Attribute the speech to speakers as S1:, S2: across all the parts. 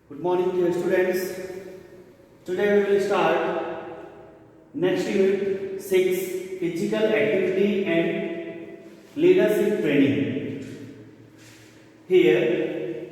S1: Good morning, dear students. Today we will start next unit 6 physical activity and leadership training. Here,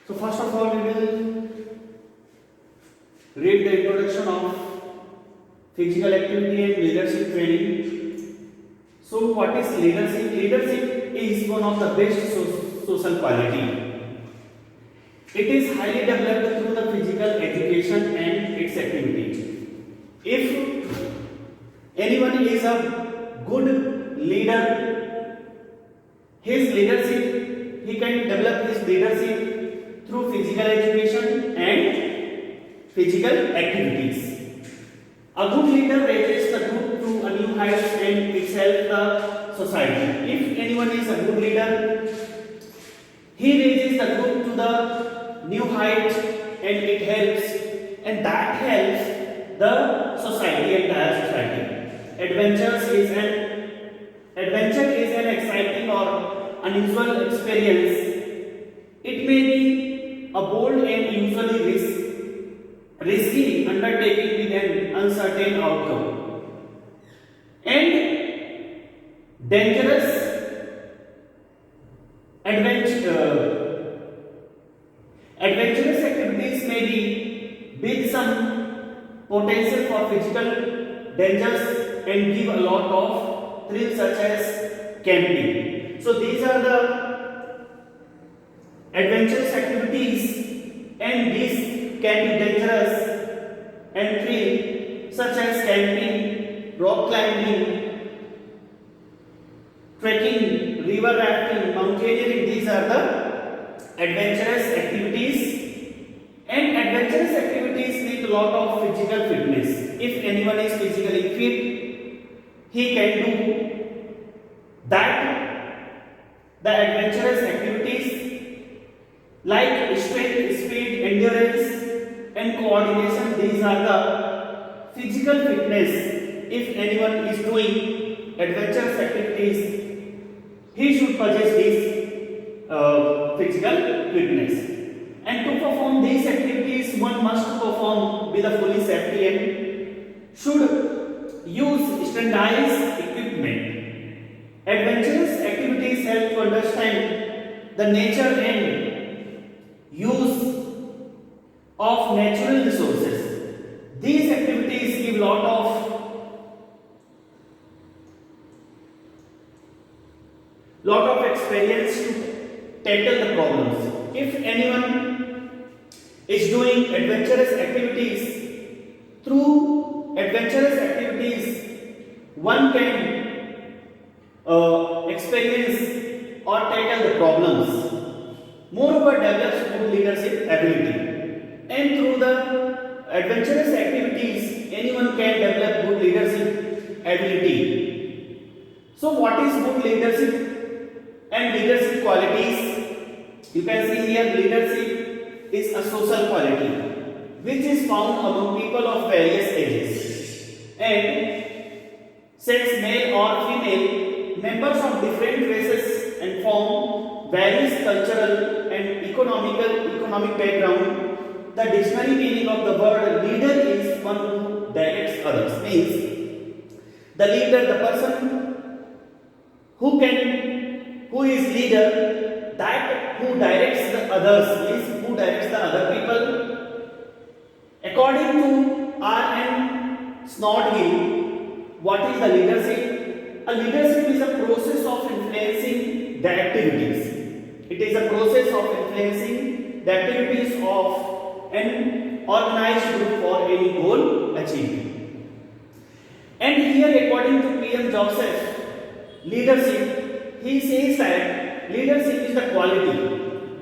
S1: so first of all, we will read the introduction of physical activity and leadership training. So, what is leadership? Leadership is one of the best social quality. It is highly developed through the physical education and its activity. If anyone is a good leader, his leadership, he can develop his leadership through physical education and physical activities. A good leader raises the group to a new heights and itself the society. If anyone is a good leader, he raises the group to the new height and it helps, and that helps the society, entire society. Adventure is an exciting or unusual experience. It may be a bold and usually risky undertaking with an uncertain outcome. And dangerous adventurous activities may be with some potential for physical dangers and give a lot of thrills such as camping. So these are the adventurous activities and these can be dangerous and thrill such as camping, rock climbing, trekking, river rafting, mountaineering. These are the adventurous activities, and adventurous activities need a lot of physical fitness. If anyone is physically fit, he can do that. The adventurous activities like strength, speed, endurance and coordination, these are the physical fitness. If anyone is doing adventurous activities, he should possess this physical fitness. And to perform these activities, one must perform with a fully safety and should use standardized equipment. Adventurous activities help to understand the nature and use of natural resources. These activities give lot of experience to tackle the problems. If anyone is doing adventurous activities, through adventurous activities, one can experience or tackle the problems. Moreover, develops good leadership ability. And through the adventurous activities, anyone can develop good leadership ability. So, what is good leadership and leadership qualities? You can see here, leadership is a social quality which is found among people of various ages and sex, male or female, members of different races and form, various cultural and economic background. The dictionary meaning of the word leader is one who directs others. Means the leader, the person who is leader, that who directs the others, is who directs the other people. According to R.N. Snodgill, what is the leadership? A leadership is a process of influencing the activities. It is a process of influencing the activities of an organized group for any goal achieved. And here, according to P.M. Joseph, leadership, he says that leadership is the quality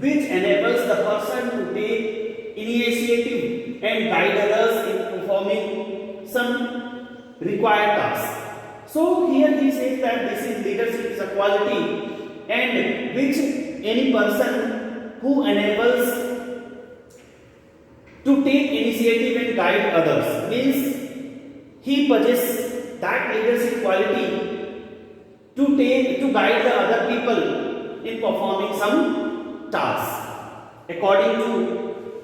S1: which enables the person to take initiative and guide others in performing some required task. So here he says that this is leadership is a quality and which any person who enables to take initiative and guide others, means he possesses that leadership quality to guide the other people in performing some task. According to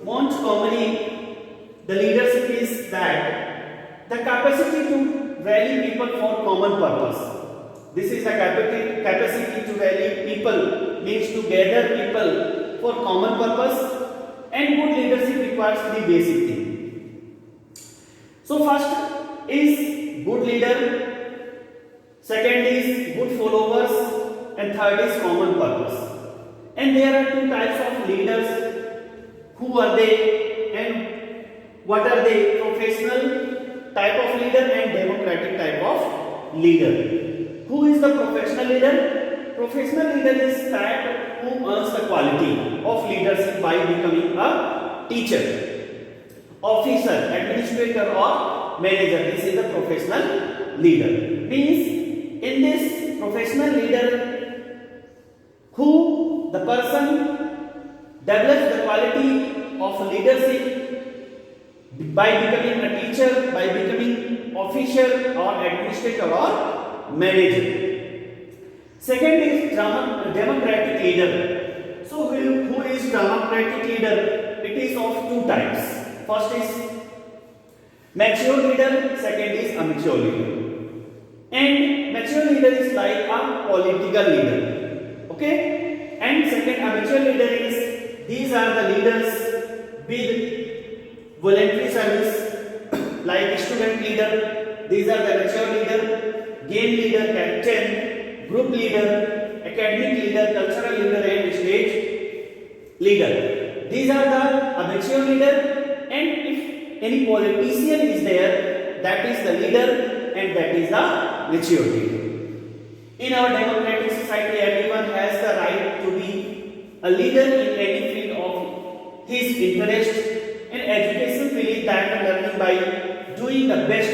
S1: Montgomery, the leadership is that the capacity to rally people for common purpose. This is the capacity to rally people, means to gather people for common purpose, and good leadership requires three basic things. So first is good leader, second is good followers, and third is common purpose. And there are two types of leaders. Who are they and what are they? Professional type of leader and democratic type of leader. Who is the professional leader? Professional leader is that who earns the quality of leadership by becoming a teacher, officer, administrator or manager. This is the professional leader. Means in this professional leader, who the person develops the quality of leadership by becoming a teacher, by becoming officer or administrator or manager. Second is democratic leader. So who is democratic leader? It is of two types. First is mature leader, second is immature leader. And mature leader is like a political leader. Okay? And second immature leader is, these are the leaders with voluntary service like student leader. These are the mature leader, game leader, captain, group leader, academic leader, cultural leader and stage leader. These are the immature leader, and if any politician is there, that is the leader and that is the mature leader. In our democratic society, everyone has the right to be a leader in any field of his interest, and education believes that learning by doing the best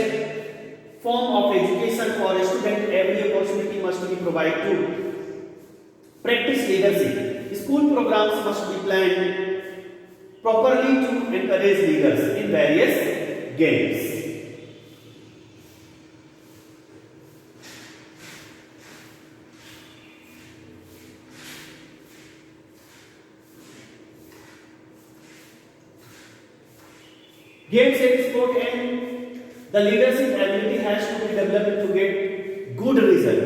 S1: form of education for a student, every opportunity must be provided to practice leadership. School programs must be planned properly to encourage leaders in various games. Games and sport, and the leadership ability has to be developed to get good result.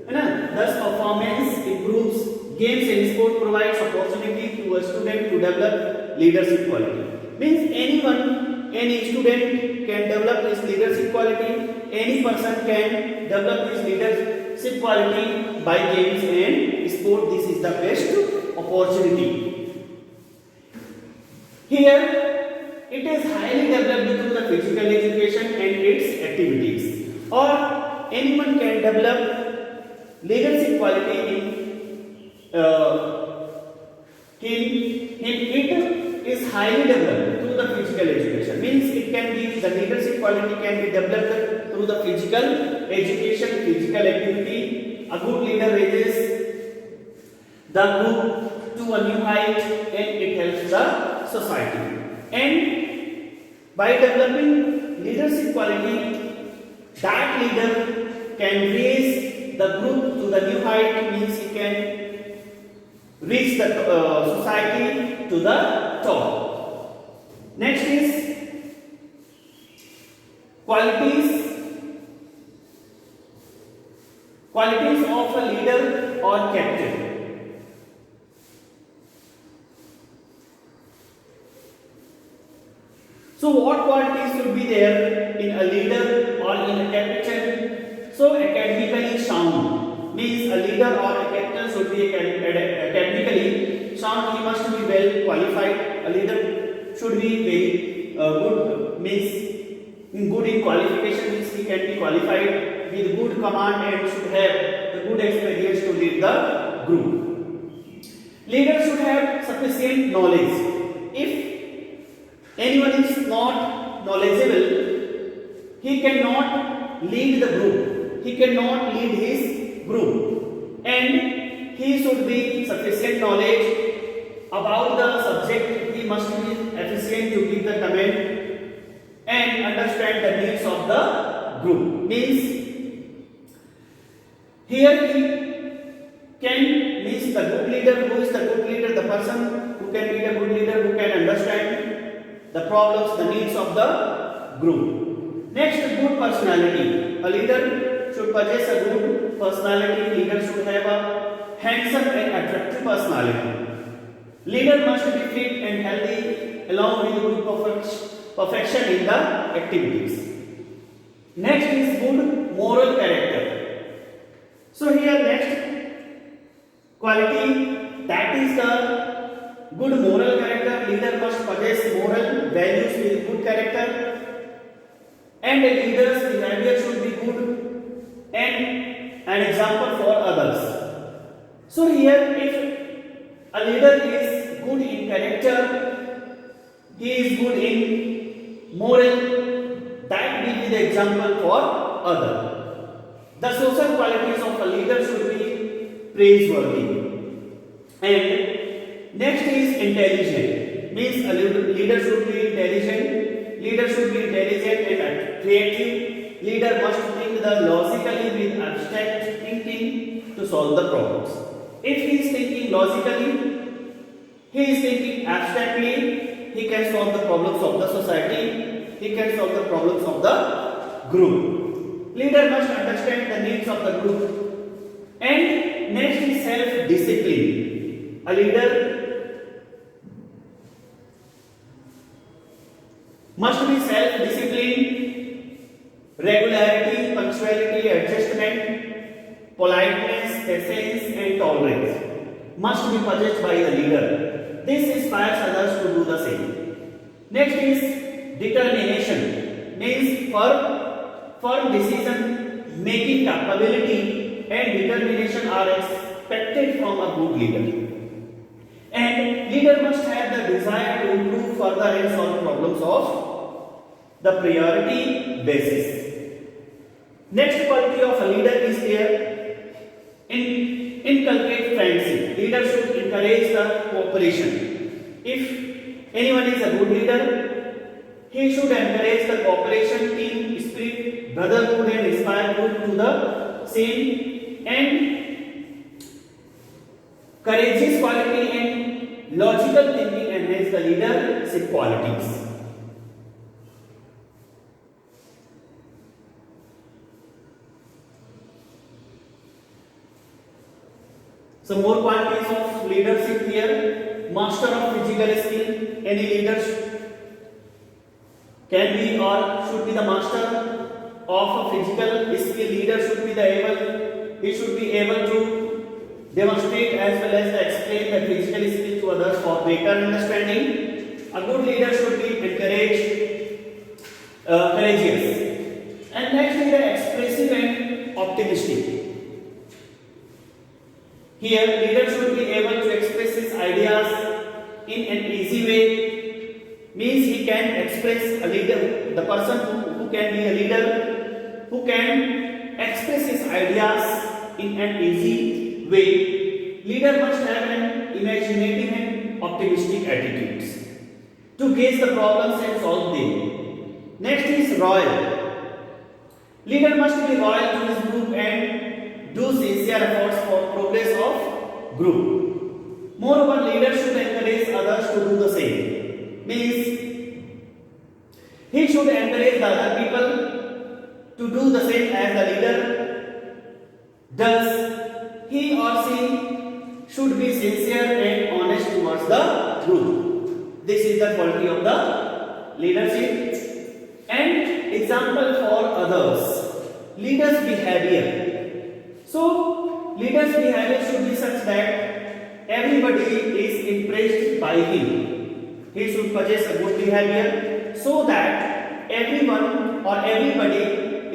S1: Thus, performance improves. Games and sport provides opportunity to a student to develop leadership quality. Means anyone, any student can develop his leadership quality. Any person can develop his leadership quality by games and sport. This is the best opportunity. Here, it is highly developed through the physical education and its activities. Or anyone can develop leadership quality in it is highly developed through the physical education. Means it can be, the leadership quality can be developed through the physical education, physical activity. A good leader raises the group to a new height and it helps the society. And by developing leadership quality, that leader can raise the group to the new height, means he can reach the society to the top. Next is qualities of a leader or captain. So what qualities should be there in a leader or in a captain? So academically sound, means a leader or a captain should be academically sound. He must be well qualified. A leader should be very good, means good in qualification, means he can be qualified with good command and should have the good experience to lead the group. Leader should have sufficient knowledge. If anyone is not knowledgeable, he cannot lead the group, he cannot lead his group, and he should be sufficient knowledge about the subject. He must be efficient to give the command and understand the needs of the group. Means here he can, means the the problems, the needs of the group. Next, good personality. A leader should possess a good personality. Leader should have a handsome and attractive personality. Leader must be fit and healthy along with good perfection in the activities. Next is good moral character. So here next quality, that is the good moral character. Leader must possess moral values with good character, and a leader's behavior should be good and an example for others. So here if a leader is good in character, he is good in moral, that will be the example for other. The social qualities of a leader should be praiseworthy. And next is intelligent. Means a leader should be intelligent. Leader should be intelligent and creative. Leader must think the logically with abstract thinking to solve the problems. If he is thinking logically, he is thinking abstractly, he can solve the problems of the society, he can solve the problems of the group. Leader must understand the needs of the group. And next is self-discipline. A leader must be self-disciplined, regularity, punctuality, adjustment, politeness, patience and tolerance must be possessed by the leader. This inspires others to do the same. Next is determination, means firm decision making capability and determination are expected from a good leader. And leader must have the desire to improve further and solve problems of the priority basis. Next quality of a leader is here inculcate friendship. Leader should encourage the cooperation. If anyone is a good leader, he should encourage the cooperation, team spirit, brotherhood and inspire good to the same, and courageous quality and logical thinking enhance the leadership qualities. Some more qualities of leadership here. Master of physical skill. Any leaders can be or should be the master of a physical skill. Leader should be he should be able to demonstrate as well as explain the physical skill to others for better understanding. A good leader should be courageous. And next is the expressive and optimistic. Here, leader should be able to express his ideas in an easy way. Means he can express a leader, the person who can be a leader, who can express his ideas in an easy way. Leader must have an imaginative and optimistic attitudes to gauge the problems and solve them. Next is royal. Leader must be loyal to his group and do sincere efforts for progress of group. Moreover, leader should encourage others to do the same. Means he should encourage the other people to do the same as the leader does. He or she should be sincere and honest towards the group. This is the quality of the leadership. And example for others. Leader's behavior. So, leader's behavior should be such that everybody is impressed by him. He should possess a good behavior so that everyone or everybody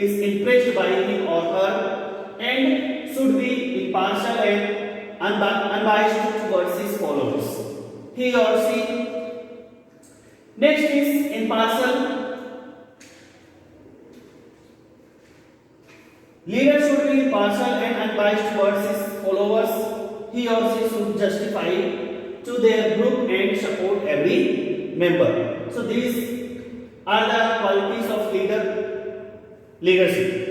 S1: is impressed by him or her, and should be impartial and unbiased towards his followers. He or she. Next is impartial. Leader should be impartial and unbiased towards his followers. He or she should justify to their group and support every member. So these are the qualities of leadership.